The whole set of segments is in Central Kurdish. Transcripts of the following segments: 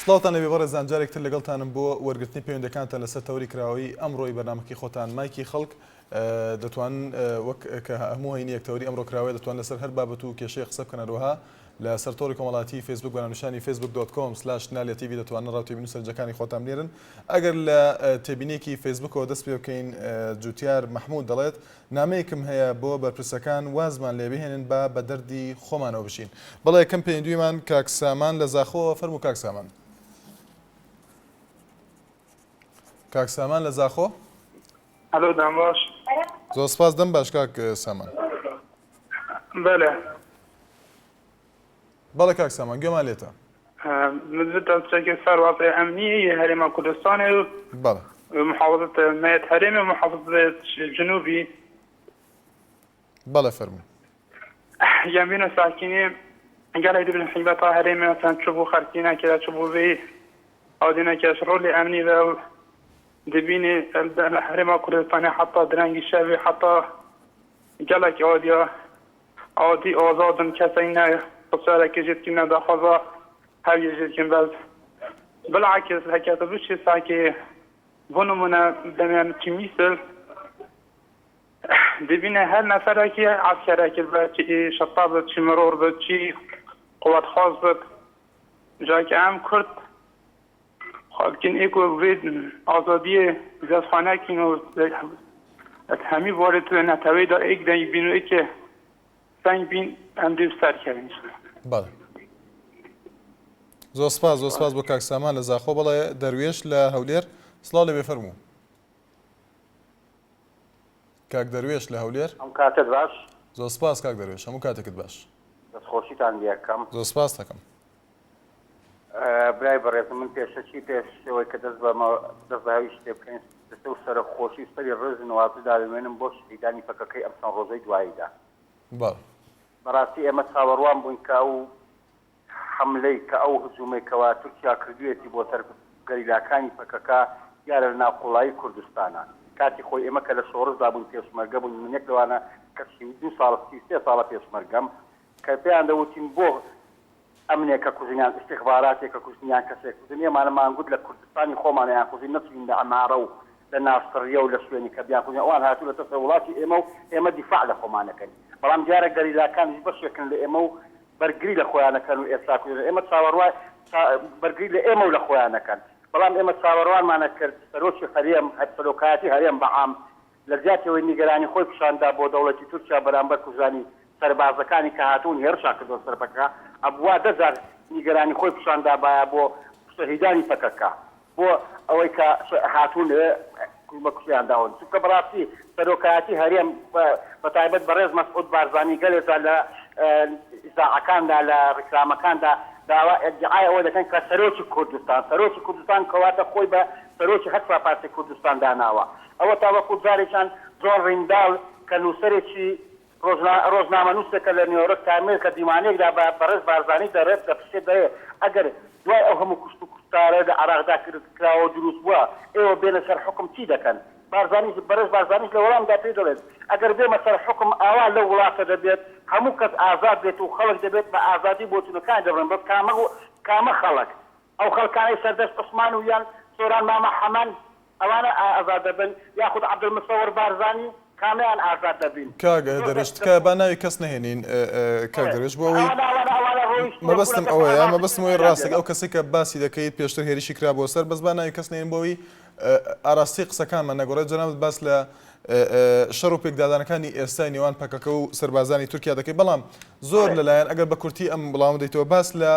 سڵاوتان لەبێ بەڕێزان جارێکتر لەگەڵتانم بۆ وەرگرتنی پەیوەندەکانتان لەسەر تەوری کراوەی ئەمڕۆی بەرنامەکەی خۆتان مایکی خەڵک دەتوانن وەک کە هەموو هەینی یەکتەوری ئەمڕۆ کراوەیە دەتوان لەسەر هەر بابەت و کێشەی قسە بکەنەوەها لە سەرتۆڕی کۆمەڵاتی فیسبوک بەناونیشانی facebook.com/نالێتیڤ دەتوانن ڕاوتێبین و سەرنجەکانی خۆتان بنێرن. ئەگەر لە تێبینێکی فیسبوکەوە دەست پێ بکەین جوتیار محمود دەڵێت نامەیەکم هەیە بۆ بەرپرسەکان وازمان لێ بهێنن بە دەردی خۆمانەوە بشین. بەڵێ یەکەم پێیوەندیمان کاک سامان لە زاخۆوە فەرموو کاک سامان. کاک سامان لە زاخۆ؟ ئەلۆ دام باش. زۆر سپاس دەم باش کاک سامان. بەڵێ. بەڵێ کاک سامان گوێمان لێتە. مزبط شركة ثروة أمنية هرم كردستان بلى محافظة ميت هرم ومحافظة الجنوبي بلى فرمي جنبنا ساكنين قال هيدي بالحيبة هرم مثلا تشوفوا خارجينا كذا تشوفوا بيه أو دينا كذا شرور لي أمني ذا دبيني الهرم كردستان حتى درانجي شابي حتى قال لك أودي أوزادن كسينا بصارة كجت كنا دخزا هاي يجيكم بس بالعكس هكذا بشي ساكي بنمنا دميان كميسل دبينا هل نفركي عسكرك بشي شطابة شي مرور بشي قوات خاصة جاك عام كرت خالكين ايكو بيد آزادية زادخانه كينو همي وارد نتوي دا ايك دا يبينو ايكي سنگ بين هم ديب سر كرين بله زۆر سپاس بۆ کاک سامان لە زاخۆ. بەڵێ دەروێش لە هەولێر سڵاو لەبێ فەرموو. کاک دەروێش لە هەولێر ئەم کاتت باش. زۆر سپاس کاک دەروێش هەموو کاتێکت باش. دەستخۆشیتان دیەکەم. زۆر سپاس دەکەم. برای بەڕێزم من پێشەکی پێشەوەی کە دەست بەهاوی شتێ بکەین دەستە و سەرە خۆشی سەری ڕێز نوازی داوێنم بۆ شهیدانی فەکەکەی ئەم چەند ڕۆژەی دواییدا. بەڕاستی ئێمە چاوەڕوان بووین کە ئەو حملەی کە ئەو هجوومێکەوە تورکیا کردوێتی بۆ سەر گەریلاکانی فەکەکە یارە لە ناوقوڵایی کوردستانە کاتی خۆی ئێمە کە لە شۆڕزدا بوون پێشمەرگە بوون من یەک لەوانە کەسی 2 ساڵ 3 ساڵە پێشمەرگەم کە پێیان دەوتین بۆ ئەمنێکە کوژنیان استیخباراتێکە کوژنیان کەسێک کوژن ئێمانە مانگوت لە کوردستانی خۆمانەیان کوژین نەچین لە ئەمارە و لە ناوسڕیە و لە شوێنی کە بیان کوژنیان ئەوان هاتوو لە تەسە وڵاتی ئێمە و ئێمە دیفاع لە خۆمانەکەین بەڵام دیارە گەریلاکانیش بەشێکن لە ئێمە و بەرگری لە خۆیانەکەن و ئێستا ئێمە چاوەڕوان بەرگری لە ئێمە و لە خۆیانەکەن بەڵام ئێمە چاوەڕوانمانە کرد سەرۆکی هەرێم سەرۆکایەتی هەرێم بەعام لە زیاتەوەی نیگەرانی خۆی پیشاندا بۆ دەوڵەتی تورکیا بەرامبەر کوژانی سەربازەکانی کە هاتوون هێرشا کردۆ سەربەکە ئەبوا 10,000 نیگەرانی خۆی پیشاندا باە بۆ شەهیدانی فەکەکە بۆ ئەوەی کە هاتوون بە کوشیانداون چونکە بەڕاستی سەرۆکایەتی هەرێم بەتایبەت بەڕێز مەسعود بارزانی گەلێکدا لە ئیزاعەکاندا لە ڕیکلامەکاندا داوا ئەدعای ئەوە دەکەن کە سەرۆکی کوردستان کەواتە خۆی بە سەرۆکی هەرفا پارتی کوردستان داناوە ئەوە تاوەکو جارێکیان زۆر ڕینداڵ کە نووسەرێکی ڕۆژنامە نووسەکە لە نیویۆرک تایمز کە دیوانەیەکدا بەڕێز بارزانی دەڕێت کە پشتێ دەیە ئەگەر دوای ئەو هەموو کوشت و کوشتارە لە عێراقدا کراوە دروست بووە ئێوە بێنە سەر حکم چی دەکەن بەڕێز بارزانیش لە وەڵامدا پێی دەڵێت ئەگەر بێمە سەر حکم ئاوا لە وڵاتە دەبێت هەموو کەس ئازاد بێت و خەڵک دەبێت بە ئازادی بۆچونەکان دەبڕن بەس کامە خەڵک ئەو خەڵکانەی سەردەست عوسمان و یان سۆران مامە حەمان ئەوانە ئازاد دەبن یاخود عەبدولمسەوەر بارزانی کامیان ئازاد دەبین. کاک دەرێشت کە با ناوی کەس نهێنین کاک دەرێش بۆ ئەوەی مەبەستم ئەوەیە مەبەستم ئەوەی ڕاستێک ئەو کەسێک کە باسی دەکەیت پێشتر هێرشی کرا بۆ سەر بەس با ناوی کەس نهێن بۆەوەی ئاراستی قسەکانمان نەگۆڕێت جەنابەت باس لە شەڕ و پێکدادانەکانی ئێستای نێوان پەکەکە و سەربازانی تورکیا دەکەی بەڵام زۆر لەلایەن ئەگەر بە کورتی ئەم وەڵامە دەیتەوە باس لە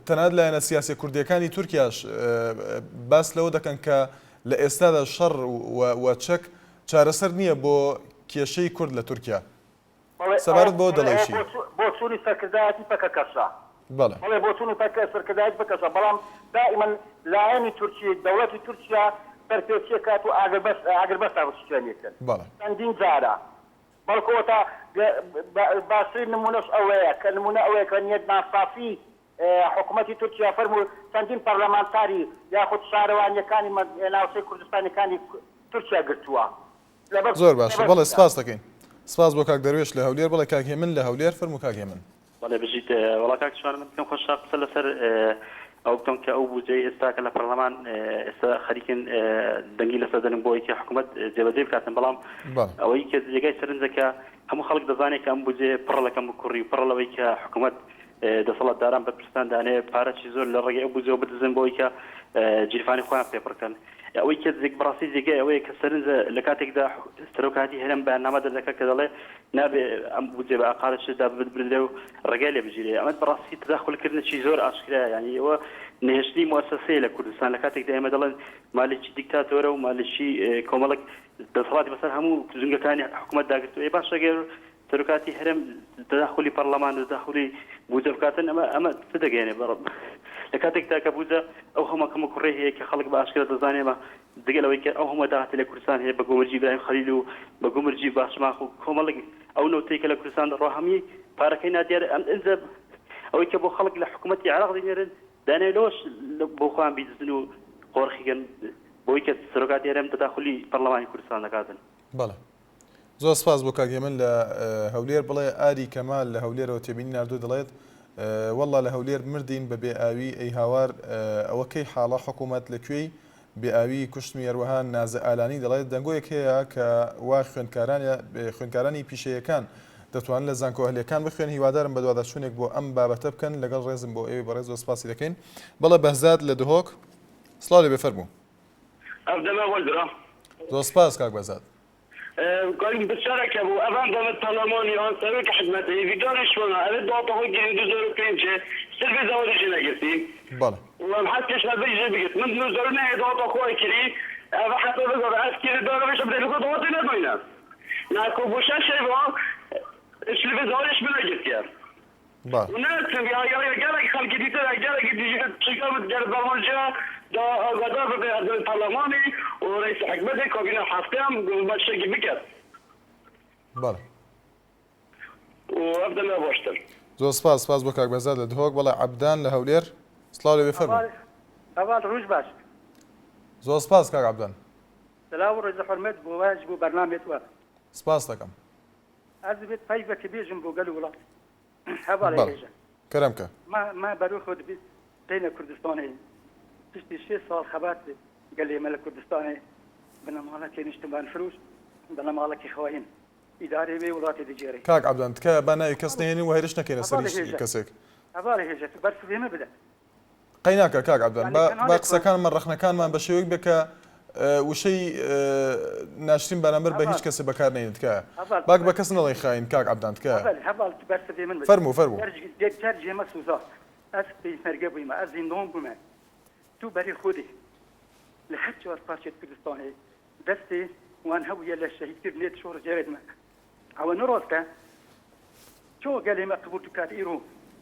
تەنانەت لایەنە سیاسی کوردیەکانی تورکیاش باس لەوە دەکەن کە لە ئێستادا شەڕ و چەک چارەسەر نییە بۆ کێشەی کورد لە تورکیا سەبارەت بۆ دەڵێشی بۆ چوونی سەرکردایەتی پەکەکەشە بەڵێ بۆ چوونی سەرکردایەتی پەکەشە بەڵام دائیمەن لایەنی تورکی دەوڵەتی تورکیا سەرپێچیە کات و ئاگربەستا بشتێنێتن چەندین جارە بەڵکەوە تا باشترین نمونەش ئەوەیە کە نمونە ئەوەیە کە نیەت ناسافی حکوومەتی تورکیا فەرموو چەندین پەرلەمانتاری یاخود شارەوانیەکانی ناوچەی کوردستانەکانی تورکیا گرتووە. زۆر باشە بەڵێ سپاس دەکەین. سپاس بۆ کاک دەروێش لە هەولێر بەڵێ کاک هێمن لە هەولێر فەرموو کاک هێمن. بەڵێ بژیت وڵا کاک چوانم بکەم خۆشا قسە لەسەر ئەو بکەم کە ئەو بودجەی ئێستا کە لە پەرلەمان ئێستا خەریکن دەنگی لەسەر دەرن بۆ ئەوەی کە حکوومەت جێبەجێ بکاتن بەڵام ئەوەی کە جێگای سەرنجەکە هەموو خەڵک دەزانێت کە ئەم بودجێ پڕ لەکەم بکوڕی و پڕ لەوەی کە حکوومەت دەسەڵاتداران بەرپرسان دانێ پارەی زۆر لە ڕێگەی ئەو بودجەوە بدزن بۆ ئەوەی کە جیرفانی خۆیان پێ بڕکەن ئەوەی کە بەڕاستی جێگای ئەوەیە کە سەرنجە لە کاتێکدا سەرۆکاتی هەرێم بەیاننامە دەردەکە کە دەڵێ نابێ ئەم بودجێ بە ئاقالەشدا ببرێ و ڕێگای لێ بژیرێ ئەمە بەڕاستی تداخلکردنێکی زۆر ئاشکرایە یعنی ئەوە نهێشتنی موسسەیە لە کوردستان لە کاتێکدا ئێمە دەڵێن مالێکی دیکتاتۆرە و مالێکی کۆمەڵک دەسەڵاتی بەسەر هەموو زنگەکانی حکوومەت داگرتووە باش ئەگەر سەرۆکاتی هەرێم تداخلی پەرلەمان تداخلی بودجە بکاتن ئەمە چ دەگەێنێ بەڕ لە کاتێکدا کە بودجە ئەو هەموو کوڕێ هەیە کە خەڵک بە ئاشکرا دەزانێمە دەگەلەوەی کە ئەو هەموو داهاتی لە کوردستان هەیە بە گۆمەرجی ئیبراهیم خەلیل و بە گۆمەرجی باشماخ و کۆمەڵک ئەو نەوتەی کە لە کوردستان دەڕوا هەمی پارەکەی نادیارە ئەمجا ئەوەی کە بۆ خەڵک لە حکوومەتی عێراق دەنێرن دانێ لەوەش بۆ خۆیان بیدزن و قۆڕخیگەن بۆی کە سەرۆکاتی هەرێم تداخلی پەرلەمانی کوردستان دەکاتن. بەڵێ زۆر سپاس بۆ کاگەمن لە هەولێر بڵێ ئاری کەمال لە هەولێرەوە تێبینی ناردوو دەڵێت والله لە هەولێر مردین بە بێئاوی ئەی هاوار ئەوەکەی حاڵە حکوومەت لەکوێی بێئاوی کوشتمی ئەروەها نازە ئالانی دەڵێت دەنگۆیەک هەیە کە وا خوێندکارانی پیشەیەکان دەتوانن لە زانکۆ هەلێکان بخوێن هیوادارم بە دووادەچوونێک بۆ ئەم بابەتە بکەن لەگەڵ ڕێزم بۆ ئێوەی بەڕێز زۆر سپاسی دەکەین. بەڵێ بەهزاد لە دهۆک سڵاو لێ بێفەرموو. زۆر سپاس کاک بەهزاد. قایم بسیارکه بو اول دولت پارلمانی آن سوی که خدمتی ویدارش ونا اوه داتا های گیری 2005 سربی زوارشی نگرتیم بله و حد کشمر بیجه بگید من 2009 داتا خواهی کری اوه حتی بگذار از کری داره بشه بده لکو داتا نماینم نکو بوشه شیبا سربی زوارش بنگرتیم بله و نه تنبی های گرک خلقی دیده گرک دیجه چیکار گرد برمانجا دا آگادار به دولت پارلمانی و رئیس حکومت کابینه هفته هم بچگی بکرد. بله. و ابدا نباشتم. زۆر سپاس بۆ کاک بەهزاد لە دهۆک. بەڵێ عەبدان لە هەولێر سڵاو لێ بێفەرموو. ئەوال ڕۆژ باش. زۆر سپاس کاک عەبدان. سلااو ڕێز حورمەت بۆ واج بۆ بەرنامێت وە. سپاس دەکەم. ئەز بێت پەیڤەکە بێژم بۆ گەل وڵات. هەواڵی هێژە. کەرەمکە. ما بەروو خۆت بیت دێنە کوردستانی. پشتی 6 ساڵ خەبات گەلێمە لە کوردستانی بنەماڵەکی نیشتمان فروش بنەماڵەکی خواهین ئیدارێ بێ وڵاتی دەجێڕی. کاک عەبدان تکایە با ناوی کەس نهێنین و هێرش نەکەینە سەری کەسێک. هەواڵی هێژە بەرسێمە بدە. قەی ناکە کاک عەبدان با قسەکانمان ڕەخنەکانمان بە شێوەیەک بێ کە وشەی ناشرین بەرامبەر بە هیچ کەسێ بەکار نێنێت تکایە. باک بە کەس نەڵێ خاین کاک عەبدان تکایە. هەواڵ بەرسێ من بدە. فەرموو. جار جێمە سوزا ئەس پێیمەرگە بوویمە ئەس زیندۆم بوومە. تو برای خودی لحد جوار پارچه کردستانی دستی وان هویه لشهید کردنیت شور جارد ما او نراسته شو قال ما قبول تكات ايرو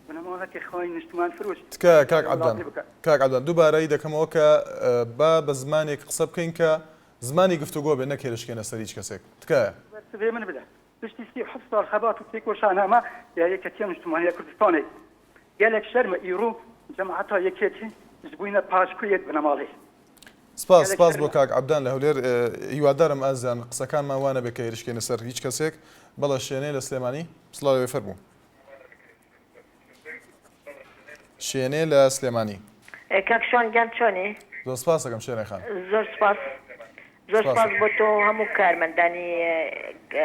وانا ما لك خاين نشتمان فروش تکایە کاک عەبدان دووبارەی دەکەمەوە کە با بە زمانێک قسە بکەین کە زمانی گفتوگۆ بێ نەکێرشکێنە سەر هیچ کەسێک تکایە بس من بدا بشتي سي حفظ الخبات وتيكو شانا ما يا يكتيم اجتماعيه كردستاني قالك شرم ايرو جماعتها يكتي زبوينه پاشکویت بنماڵی. سپاس بۆ کاک عەبدان لە هەولێر هیوادارم ئازیان قسەکانمان وانە بێ کە هێرشکێنە سەر هیچ کەسێک. بەڵێ شوێنەی لە سلێمانی سڵاو لێ بێفەرموو. شوێنەی لە سلێمانی. کاکشان گیان چۆنی؟ زۆر سپاس دەکەم شوێنەی خان. زۆر سپاس بۆ تۆ هەموو کارمەندانی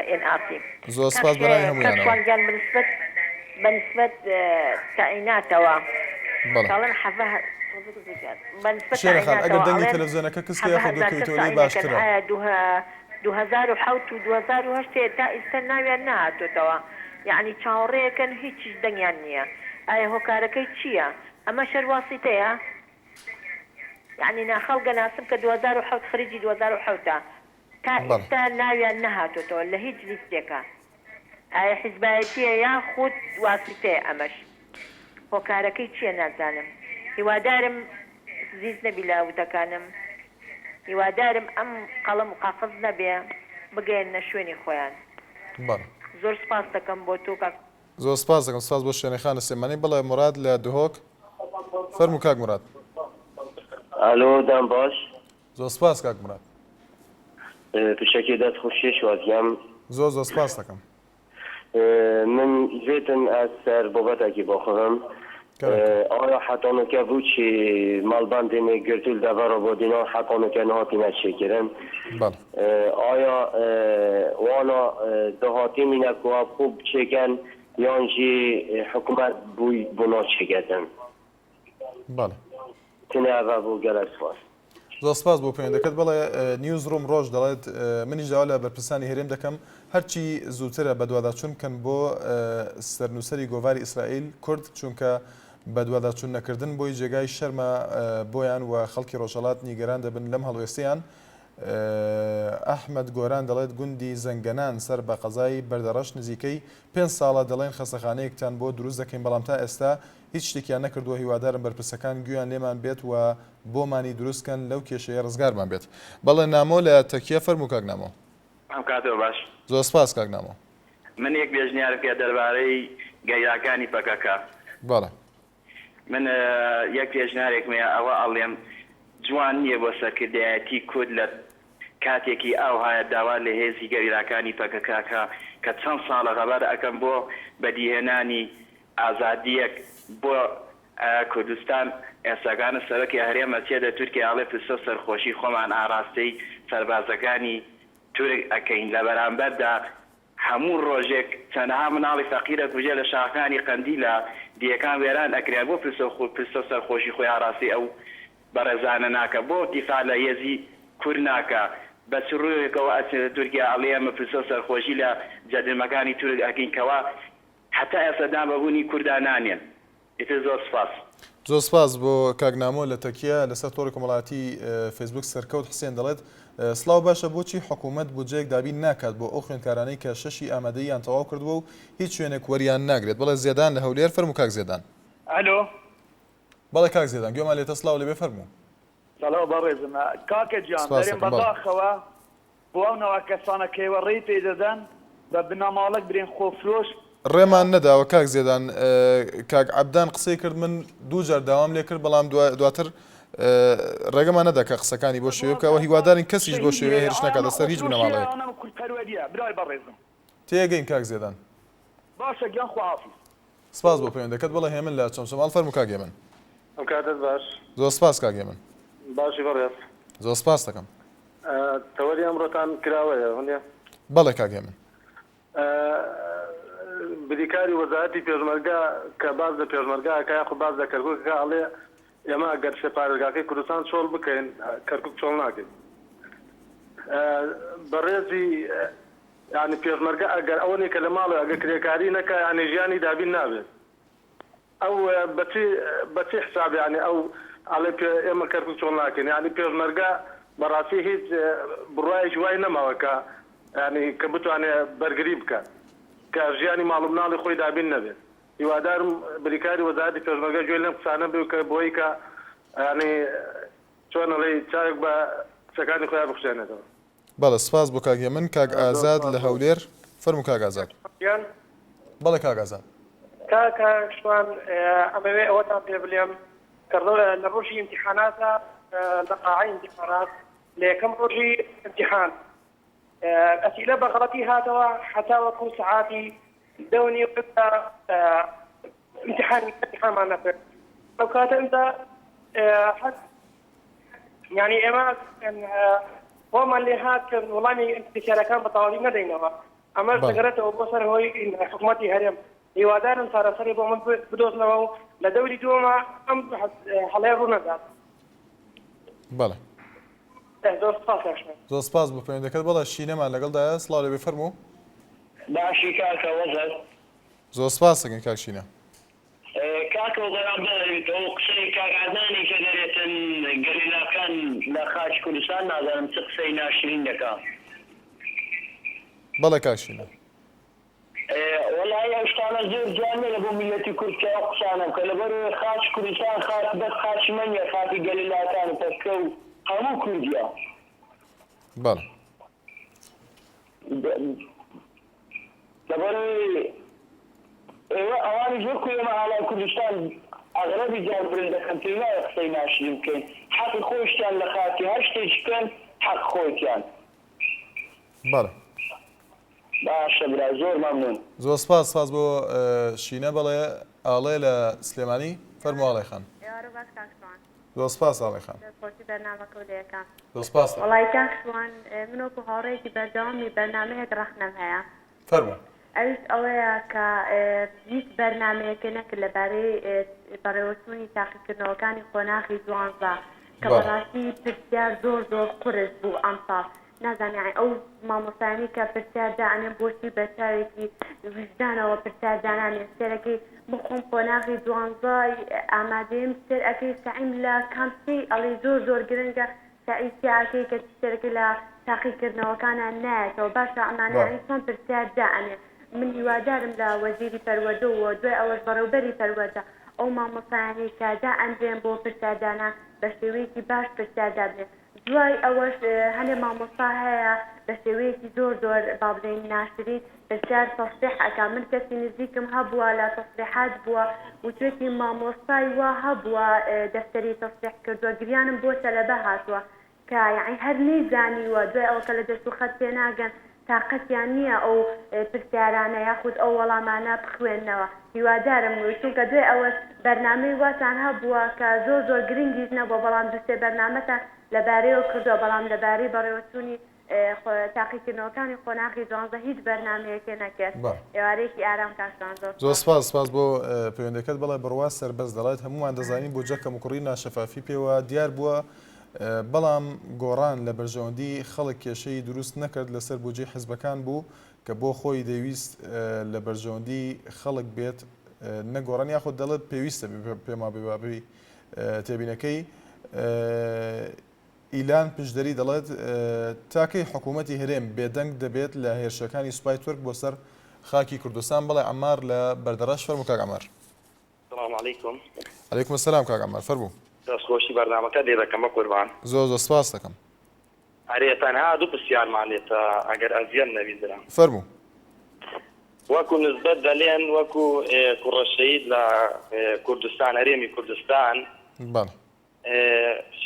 ئێنئاسی. زۆر سپاس بەلای هەموویانەوە. کاکشان گیان بەنسبەت تەعیناتەوە کاڵن حەفە شێرە خان ئەگەر دەنگی تەلەڤیزیۆنەکە کەسکە یاخۆ دۆکەویتەوە لێی باشترە. 2007 و 2008 تا ئێستا ناویان نهاتوێتەوە یعنی چاوەڕێیەکەن هیچیش دەنگیان نییە. ئایا هۆکارەکەی چییە؟ ئەمە شەرواسیتەیە؟ یعنی ناخەڵگە ناسم کە 2007 خریجی 2007 تا ئێستا ناویان نەهاتوێتەوە لە هیچ لیستێکە. ئایا حیزبایەتیە یاخود واسیتەیە ئەمەش؟ هۆکارەکەی چییە نازانم. هیوادارم زیز نەبی لە وتەکانم هیوادارم ئەم قەڵەم و قافز نەبێ بگەێنە شوێنی خۆیان. زۆر سپاس دەکەم بۆ تۆ کاک. زۆر سپاس دەکەم سپاس بۆ شوێنەی خانە سلێمانی. بەڵێ مراد لە دهۆک فەرموو کاک مراد. ئالۆ دام باش. زۆر سپاس کاک مراد. پشکی دەست خۆشیە شوازیام. زۆر سپاس دەکەم. من زێتن ئەس سەر بابەتێکی بۆ خۆم آیا حتانوکه بود چی مالبند گرتول دوار با دینا حتانوکه نهاتی نچکرن آیا وانا دهاتی مینکو خوب چکن یانجی حکومت بوی بنا چکتن بله تنه اوه بو گلک سپاس زۆر سپاس بۆ پەیوەندەکەت بەڵێ نیوزڕۆم ڕۆژ دەڵێت منیش داوا لە بەرپرسانی هێرێم دەکەم هەرچی زووترە بە دوواداچوون بکەن بۆ سەرنووسەری گۆڤاری ئیسرائیل کورد چونکە بە دوواداچوون نەکردن بۆی جێگای شەرمە بۆیان و خەڵکی ڕۆژهەڵات نیگەران دەبن لەم هەڵوێستیان ئەحمەد گۆران دەڵێت گوندی زەنگەنان سەر بە قەزای بەردەڕەش نزیکەی 5 ساڵە دەڵێن خەستەخانەیەکتان بۆ دروست دەکەین بەڵام تا ئێستا هیچ شتێکیان نەکردووە هیوادارم بەرپرسەکان گویان لێمان بێت و بۆمانی دروستکەن لەو کێشەیە ڕزگارمان بێت بەڵێ نامۆ لە تەکیە فەرموو کاک نامۆ ئەم کاتەوە باش زۆر سپاس کاک نامۆ من یەک بێژنیارم پێ دەربارەی گەیراکانی پەکەکە بەڵێ من یەک پێژنارێکمێ ئەوە ئەڵێم جوان نییە بۆ سەرکردایەتی کورد لە کاتێکی ئاوهایە داوا لە هێزی گەیراکانی پەکەکە کە چەند ساڵە غەبار ئەەکەم بۆ بەدیهێنانی ئازادیەک بۆ کوردستان ئێستاگانە سەرەکی هەرێمە چێدە تورکی ئاڵێ پرسە سەرخۆشی خۆمان ئاراستەی سەربازەکانی تورک ئەکەین لە بەرامبەردا هەموو ڕۆژێک چەندەها مناڵی فەقیرە کوژێ لە شاخانی قەندیلە دیەکان وێران ئەکرێن بۆ پرسە سەرخۆشی خۆی ئاراستی ئەو بەڕێزانە ناکە بۆ دیفاع لە هێزی کورد ناکە بە چ ڕوویەکەوە ئەچێتە تورکیا ئەڵێ ئەمە پرسە سەرخۆشی لە جەدرمەکانی تورک ئەکەینکەوە حتا ئێستا بەبوونی کوردان نانێن ئیتر زۆر سپاس زۆر سپاس بۆ کاگنامۆ لە تەکیە لەسەر تۆڕی کۆمەڵایەتی فیسبوک سەرکەوت حسێن دەڵێت سڵاو باشە بۆچی حکوومەت بودجەیەک دابین ناکات بۆ ئەو خوێندکارانەی کە شەشی ئامادەییان تەواو کردووە و هیچ شوێنێک وەریان ناگرێت بەڵێ زێدان لە هەولێر فەرموو کاک زێدان ئەلۆ بەڵێ کاک زێدان گوێمان لێتە سڵاو لێبێ فەرموو سەڵاو بەڕێزمە کاکە گیان دەرێن بەداخەوە بۆ ئەوەوە کەسانە کێوەڕێی پێ دەدەن بە بنەماڵک برێن خۆفرۆش ڕێمان نەداوە کاک زێدان کاک عەبدان قسەی کرد من دوو جار داوام لێ کرد بەڵام دواتر ڕێگەمان نەدا کە قسەکانی بۆ شێوێ بکەوە هیوادارین کەسیش بۆ شێوێ هێرش نەکاتە سەر هیچ بنەماڵەیەک برای بەڕێزم تێگەین کاک زێدان باشە گیان خواحافیز سپاس بۆ پەیوەندەکەت بڵێ هێمن لە چەمسەماڵ فەرموو کاک هێمن ئەم کاتت باش زۆر سپاس کاک هێمن باشی بەڕێز زۆر سپاس دەکەم تەوەری ئەمڕۆتان کراوەیە هەندێ بەڵێ کاک هێمن بریکاری وەزارەتی پێشمەرگا کە باز لە پێشمەرگاکە یاخو باز لە کەرکووکەکە ئەڵێ ئێمە ئەگەر سێپارێزگاکەی کوردستان چۆڵ بکەین کەرکووک چۆڵ ناکەین بەڕێزی یعنی پێشمەرگا ئەگەر ئەوەنێ کە لە ماڵە ئەگەر کرێکاری نەکە یعنی ژیانی دابین نابێت ئەو بەچی حساب یعنی ئەو ئەڵێ ئێمە کەرکووک چۆڵ ناکەین یعنی پێشمەرگا بەڕاستی هیچ بڕایەکی وای نەماوە کە یعنی کە بتوانێت بەرگری بکات کە ژیانی ماڵ و مناڵی خۆی دابین نەبێت هیوادارم بریکاری وەزارەتی پێشمەرگا گوێ لەم قسانە بێ کە بۆی کە یعنی چۆن ئەڵێ چاوێک بە قسەکانی خۆیان بخشێنێتەوە بەڵێ سپاس بۆ کاک هێمن کاک ئازاد لە هەولێر فەرموو کاک ئازاد بەڵێ کاک ئازاد کاکە شوان ئەمەوێ ئەوەتان پێ بڵێم کە لە ڕۆژی ئیمتیحاناتە لە قاعەی ئیمتیحانات لە یەکەم ڕۆژی ئیمتیحان ئەسئلە بەغەڵەتی هاتەوە حتا وەکو سەعاتی دەونی امتحانمان نەکرد ئەو کاتە ئەمدا یعنی ئێمە خۆمان لێ هات کە وەڵامی پرسیارەکان بە تەواوی نەدەینەوە ئەمەش دەگەڕێتەوە بۆ سەر هۆی حکوومەتی هەرێم هیوادارم چارەسەری بۆ من بدۆزنەوە و لە دەوری دووەمە ئەم هەڵەیە ڕوو نەدات بەڵێ زۆر سپاس بۆ پەیوەندەکەت بەڵێ شینەمان لەگەڵدایە سڵاو لێبێ فەرموو باشی کاکە وەزەر زۆر سپاس دەکەین کاک شینە کاکە بەرامبەر ئەو قسەی کاک عەدنانی کە دەرێتن گەلیلاکان لە خاچ کوردستان نازانم چ قسەی ناشرین دەکات بەڵێ کاک شینە وەڵای ئەو شتانە زۆر جوانە لە بۆ میلەتی کورد کە ئەو قسانە بکە لەبەر خاچ کوردستان بەس خاچی مەنیە خاتی گەلیلاکان و پەسکە و هەموو کوردیە بەڵێ لەبەرەوەی ئێوە ئەوانی زۆر کوێمە ئاڵای کوردستان ئەغرەبی جار برن دەکەن پێی نایە قسەی ناشرین بکەین حەقی خۆشتیان لە خاتی هەر شتێک بکەن حەق خۆیتیان بەڵێ باشە برا زۆر مەمنون زۆر سپاس بۆ شینە بەڵێ ئاڵێ لە سلێمانی فەرموو ئاڵای خان دۆسپاس ئاڵای خان دۆسپاس وڵی کاکسوان من وەکو هاوڕێکی بەردەوامی بەرنامەیەک ڕەخنەم هەیە فەرموو ئەویش ئەوەیە کە هیچ بەرنمەیەکە نەکرد لەبارەی بەڕێوەچوونی تاقیکردنەوەکانی خۆناغی دوانزە کە بەڕاستی پرسیار زۆر زۆر قورس بوو ئەم ساڵ نازانانی ئەو مامۆستانی کە پرسیاردانێن بۆچی بە چاوێکی وجدانەوە پرسیاردانانێن سێرەکەی بخۆم خۆناغی دوانزای ئامادەیم سێر ئەەکەی سعیم لە کامسی ئەڵێ زۆر زۆر گرنگە سعیسیاکەی کە سێرەکەی لە تاقیکردنەوەکانە نایەتەوە باشە ئەمانانی چۆن پرسیاردانێن من هیوادارم لە وەزیری پەروەردە و دوای ئەوەش بەڕێوبەری پەروەردە ئەو مامۆستایانی کەدا ئەنجێن بۆ پرسیاردانان بە شێوەیەکی باش پرسیاردا بێت دوای ئەوەش هەنێ مامۆستا هەیە بە شێوەیەکی زۆر زۆر با بڵێین ناشرین پرسیار تەصریح ئەکا من کەسی نزیکم هەبووە لە تەصریحات بووە وتوێتی مامۆستای وا هەبووە دەفتەری تەصریح کردووە گریانم بۆ سەلەبە هاتووە کە یعنی هەر نەیزانیوە دوای ئەوە کە لە دەست و خەت پێناگەن تااقەتیان نییە ئەو پرسیارانە یاخود ئەو وەڵامانە بخوێندنەوە هیوادارم چونکە دوای ئەوە بەرنامەی واتان هەبووە کە زۆر زۆر گرنگیش نەبووە بەڵام دووسێ بەرنامەتان لەبارەیەوە کردووە بەڵام لەبارەی بەڕێوەچوونی تاقیکردنەوەکانی خۆناغی دوانزە هیچ بەرنامەیەکێ نەکرد ئێوارەیەکی ئارام کاشان زۆر سپاس بۆ پەیوەندەکەت بەڵێ بڕوا سەربەز دەڵێت هەمومان دەزانین بۆ جەکەم و کوڕی ناشەفافی پێوە دیار بووە بەڵام گۆڕان لە بەرژەوەندی خەڵک کێشەی دروست نەکرد لەسەر بودجەی حیزبەکان بوو کە بۆ خۆی دەویست لە بەرژەوەندی خەڵک بێت نەگۆڕان یاخود دەڵێت پێویستە پێما بێبابی تێبینەکەی ئیلان پشدەری دەڵێت تاکەی حکوومەتی هەرێم بێدەنگ دەبێت لە هێرشەکانی سوپای تورک بۆ سەر خاکی کوردستان بەڵێ عەمار لە بەردەڕەش فەرموو کاک عەمار. سلام علیکم. عەلیکم السلام کاک عەمار فەرموو. دەستخۆشی بەرنامەکە لێ دەکەمە قوربان. زۆر سپاس دەکەم. هەرێ تەنها دوو پرسیارمان لێتە ئەگەر ئەزیان نەبیدرا. فەرموو. وەکو نسبەت دەلێن وەکو کوڕەشەید لە کوردستان هەرێمی کوردستان بەڵێ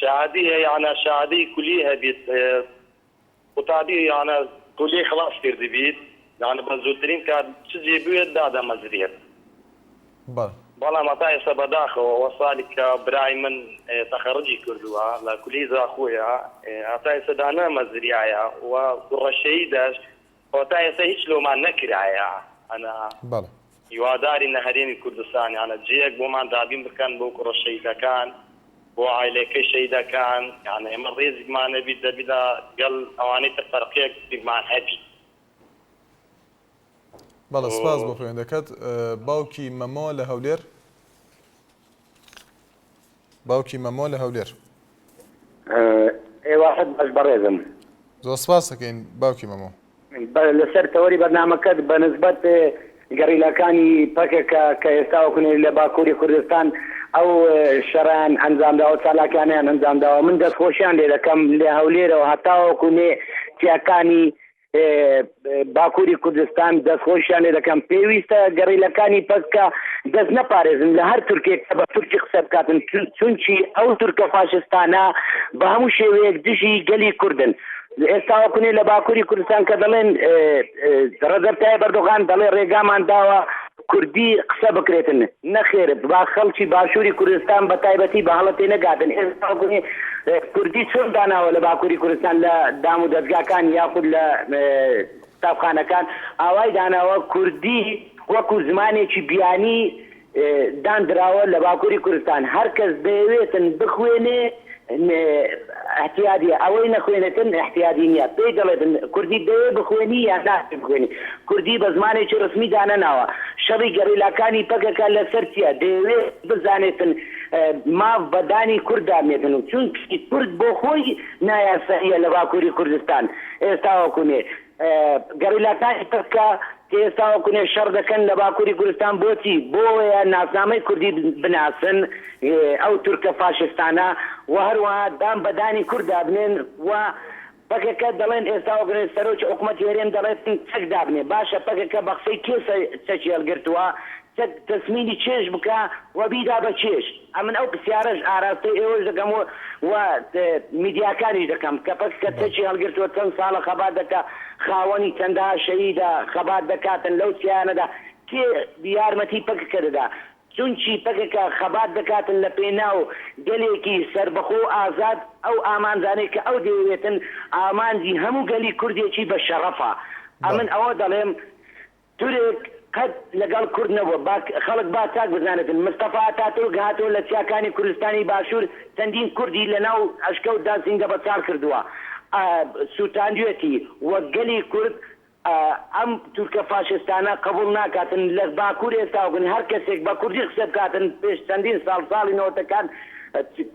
شهادی يعني شهادی كلي هبيت قطادي يعني كلي خلاص كردي بيت يعني بزودرين كان تجي بيت دادا مزريت بلا متى سبداخ وصالك براي من تخرجي كردوها لا كلي ذا اخويا عطاي سدانا مزريايا والرشيداش وتاي سهيش لو ما نكرايا انا بلا يواداري نهرين كردستان يعني جيك بومان دابين بكان بوك رشيدا كان بۆ عائلەکەی شەیدەکان یعنی ئێمە ڕێزێکمان نەبێت دەبیدا گەڵ ئەوانەی تەفەرقەیەکمان هەبی. بەڵێ سپاس بۆ پەیوەندەکەت. باوکی مەمۆ لە هەولێر ئێوە باش بەڕێزم. زۆر سپاس دەکەین باوکی مەمۆ. لەسەر تەوەری بەرنامەکەت بە نسبەت گەڕیلەکانی پەکێکە کە ئێستا وەکوێ لە باکووری کوردستان ئەو شەڕیان ئەنجامداوە چالاکانیان ئەنجامداوە من دەستخۆشیان لێ دەکەم لە هەولێرەوە هەتاوەکو نێ تیاکانی باکووری کوردستان دەستخۆشیان لێ دەکەم پێویستە گەڕیلەکانی پەککە دەست نەپارێزن لە هەر تورکێک کە بە تورکی قسە بکاتن چونکی ئەو تورکە فاشستانە بە هەموو شێوەیەک دژی گەلی کوردن. ئێستا وەکوێ لە باکووری کوردستان کە دەڵێن ڕەجەب تایب ئەردۆغان دەڵێ ڕێگامان داوە کوردی قسە بکرێتن نەخێر با خەڵکی باشووری کوردستان بە تایبەتی بە هەڵەتێ نەگاتن ئێستا کوردی چۆن داناوە لە باکووری کوردستان لە دام و دەستگاکان یاخود لە قوتابخانەکان ئاوای داناوە کوردی وەکو زمانێکی بیانی دانراوە لە باکووری کوردستان هەر کەس دەیەوێتن بخوێنێ احتیادیە ئەوەی نەخوێنێتن احتیادی نییە پێی دەڵێتن کوردی دەوێ بخوێنی یان ناوێ بخوێنی کوردی بە زمانێکی ڕسمی دانەناوە شەڕی گەڕیلاکانی پەکەکە لەسەر چییە دەیەوێت بزانێتن ماف بەدانی کورد دامێتن و چونکی کورد بۆ خۆی نایاسەیە لە باکووری کوردستان ئێستا وەکوێ گەڕیلاکانی پەکە ئێستا وەکوێ شەڕ دەکەن لە باکووری کوردستان بۆچی بۆیە ناسنامەی کوردی بناسن ئەو تورکە فاشستانە و هەروەها دام بەدانی کورد دابنێن و پەکەکە دەڵێن ئێستا وەکوێ سەرۆکی حکوومەتی هەرێم دەڵێن چەک دابنێ باشە پەکەکە بە قسەی کێ چەکی هەڵگرتووە تەسمینی چێژ بکە و بیدا بە چێژ ئەمن ئەو پرسیارەش ئاراستەی ئێوەش دەکەم و میدیاکانیش دەکەم کە پەکەکە چەکی هەڵگرتووە چەند ساڵە خەبات دەکە خاوەنی چەندە شەهیدە خەبات دەکاتن لەو چیانەدا کێ یارمەتی پەکەکە دەدا چونچی پەکێکە خەبات دەکاتن لە پێناو گەلێکی سربەخۆ ئازاد ئەو ئامانزانەی کە ئەو دەیەوێتن ئامانجی هەموو گەلی کوردێکی بە شەڕەفە. ئەمن ئەوە دەڵێم تورێک قەت لەگەڵ کورد نەبووە خەڵک با چاک بزانێتن مستەفا ئاتاتورک هاتۆ لە چیاکانی کوردستانی باشوور چەندین کوردی لەناو ئەشکەوتدا زیندە بەچار کردووە سووتاندوێتی وەک گەلی کورد ئەم تورکە فاشستانە قبول ناکاتن لە باکوور ئێستاوگن هەر کەسێک بە کوردی قسە بکاتن پێش چەندین ساڵی نەوەتەکان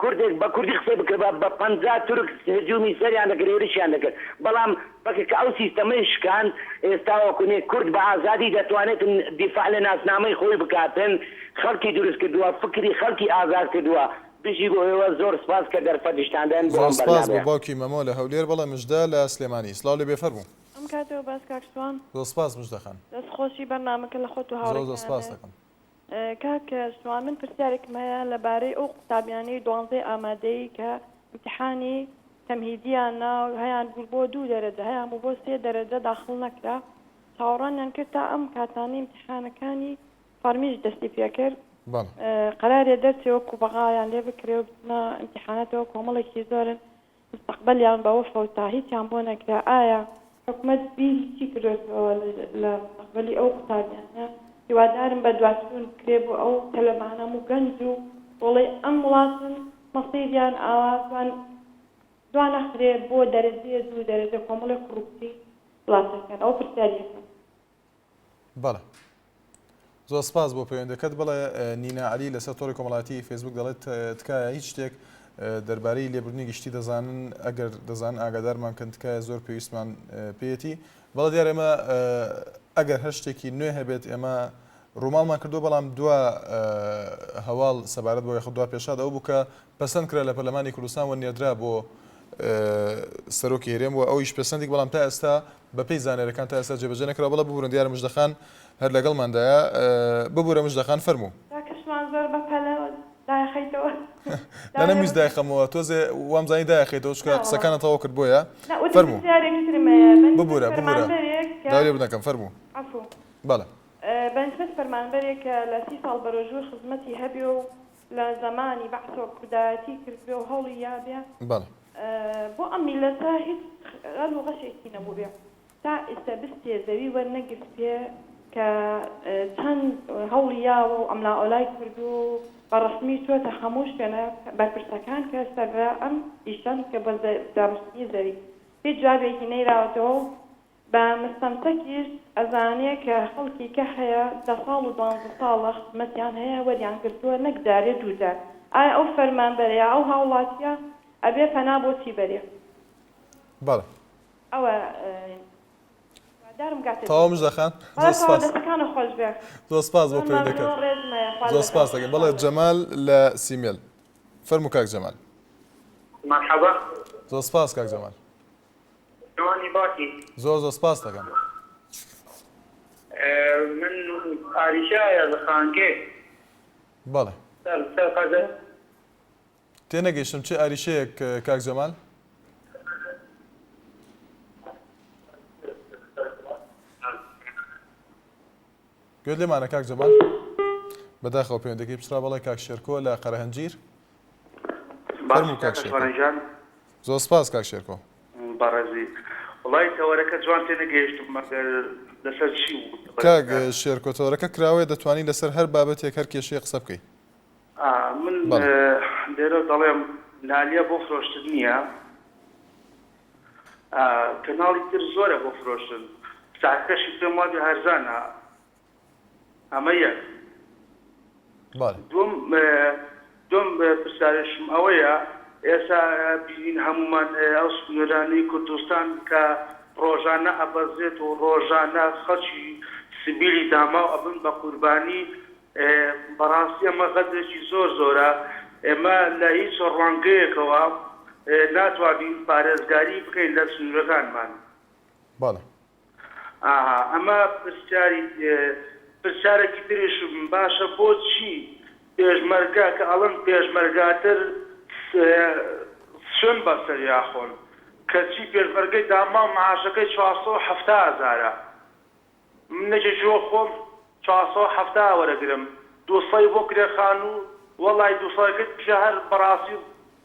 کوردێک بە کوردی قسە بکرد بە 50 تورک هجومی سەریان دەکرد هێرشیان دەکرد بەڵام بەکە ئەو سیستەمەی شکان ئێستاوەکوێ کورد بە ئازادی دەتوانێت دیفاع لە ناسنامەی خۆی بکاتن خەڵکی دروست کردووە فکری خەڵکی ئازاد کردووە بژی بۆ ئێوە زۆر سپاس کە دەرفەتیشتاندان زۆر سپاس بۆ باوکی مەمۆ لە هەولێر بەڵام مژدە لە سلێمانی سڵاو لێ بێفەرموو ئەم کاتەوە باس کاکسوان زۆر سپاس مژدەخان دەستخۆشی بەرنامەکە لە خۆت و هاوڕێکانت زۆر سپاس دەکەم کاکە سوان من پرسیارێکم هەیە لەبارەی ئەو قوتابیانەی 12 ئامادەی کە امتحانی تەمهیدیانە هەیان بوو بۆ 2 دەرەجە هەیان بوو بۆ 3 دەرەجە داخڵ نەکرا چاوەڕانیان کرد تا ئەم کاتانی امتحانەکانی فەرمیش دەستی پێ کرد قەرارێ دەرچێوە کوبەغایان لێ بکرێ و بچنە امتحاناتەوە کۆمەڵێکی زۆرن مستەقبەلیان بەوە فەوتا هیچیان بۆ نەکرا ئایا حکومەت بیری چی کردوێتەوە لە مستەقبەلی ئەو قوتابیانە هیوادارم بە دواتون کرێ بۆ ئەو تەلەبانەم و گەنج و وڵێ ئەم وڵاتن مەسیریان ئاوازوان دوانەخرێ بۆ دەرەجەیە 2 دەرەجە کۆمەڵێک کوڕکتی وڵاتەکان ئەو پرسیاریەکەم. بەڵێ زۆر سپاس بۆ پەیوەندەکەت بڵێ نینا عەلی لەسەر تۆڕی کۆمەڵایەتی فێسبوک دەڵێت تکایە هیچ شتێک دەربارەی لێبوردنی گشتی دەزانن ئەگەر دەزانن ئاگادارمان کەن تکایە زۆر پێویستمان پێیەتی بەڵێ دیارە ئێمە ئەگەر هەر شتێکی نوێ هەبێت ئێمە ڕووماڵمان کردو بەڵام دووە هەواڵ سەبارەت بۆ یەخ دوا پێشاد ئەو بوو کە پەسەند کرا لە پەرلەمانی کوردستان و نێردرا بۆ سەرۆکی هێرێم و ئەویش پەسەندێک بەڵام تا ئێستا بەپێی زانێرەکان تا ئێستا جێبەجێ نەکرا بەڵە ببوورن دیارە مژدەخان هەر لەگەڵماندایە ببوورە مژدەخان فەرموو کەشمان زۆر بەپەلە داخەیتەوە نەنەویست داخەمەوە تۆزێ وامزانی داخەیتەوە چکە قسەکانە تەواو کرد بۆیە فەرموو ببوورە داوای بنەکەم فەرموو بەڵێ بەنسبەت فەرمانبەرێکە لە 30 ساڵ بەڕۆژوو خزمەتی هەبێ و لە زمانی بەحسەوە کوردایەتی کردبێ و هەوڵی یابێ بۆ ئەم میلەتە هیچ غەل و غەشێکی نەبوو بێ تا ئێستا بستێ زەوی وەرنەگرت پێ کە چەند هەوڵی یاوە و ئەملائۆلای کرد و بەڕەسمی چۆتە هەموو شوێنە بەرپرسەکان کە سەررا ئەم ئیشان کە بە دابشتنی زەوی پێ جوابێکی نەیراوەتەوە بە مستەمسەکیش ئەزانێ کە خەڵکی کە هەیە 10 ساڵ و 12 ساڵە خزمەتیان هەیە وەریان کردووە نەکدارێ دوودار ئایا ئەو فەرمانبەرەیە ئەو هاوڵاتیە ئەبێ پەنا بۆچی بەرێ بەڵێ ئەوە تەواو مژدەخان زۆر سپاس دەستەکانە خۆش بێ زۆر سپاس بۆ پەیوەندەکەت زۆر سپاس دەکەم بەڵێ جەمال لە سیمێل فەرموو کاک جەمال مرحبا زۆر سپاس کاک جەمال جوانی باکی زۆر سپاس دەکەم من ئاریشایە لە خانگێ بەڵێ سەر قەزە تێنەگەیشتم چه ئاریشەیەک کاک جەمال گوێت لێمانە کاک جەمال بەداخەوە پەیوەندەکەی پچرا بەڵێ کاک شێرکۆ لە قەرەهەنجیر فەرموو کاک شێرکۆ زۆر سپاس کاک شێرکۆ بەڕێزی وڵای تەوەرەکە جوان تێنەگەیشتم مەگەر لەسەر چی بوو کاک شێرکۆ تەوەرەکە کراوەیە دەتوانین لەسەر هەر بابەتێک هەر کێشەیە قسە بکەیت من لێرە دەڵێم نالیە بۆ فرۆشتن نییە کەناڵی تر زۆرە بۆ فرۆشتن ساعتەکەشی پێم وادی هەرزانە ئەمە یەک دوم پرسیارشم ئەوەیە ئێستا بینین هەمومان ئەو سنوورانەی کوردستان کە ڕۆژانە ئەبەزێت و ڕۆژانە خەڵکی سبیلی داماو ئەبن بە قوربانی بەڕاستی ئەمە غەدرێکی زۆر زۆرە ئێمە لە هیچ ڕوانگەیەکەوە ناتوانین پارێزگاری بکەین لە سنوورەکانمان ئەمە پرسیارێکی تریشم باشە بۆچی پێشمەرگە کە ئەڵم پێشمەرگاتر سوێن بەسەر یاخۆن کەچی پێشمەرگەی داما معاشەکەی 470,000 منەجێ جۆ خۆم 470 وەرەگرم دووسەی بۆ کرێخان و وەڵای دووسەکەت پیشە هەر بەڕاستی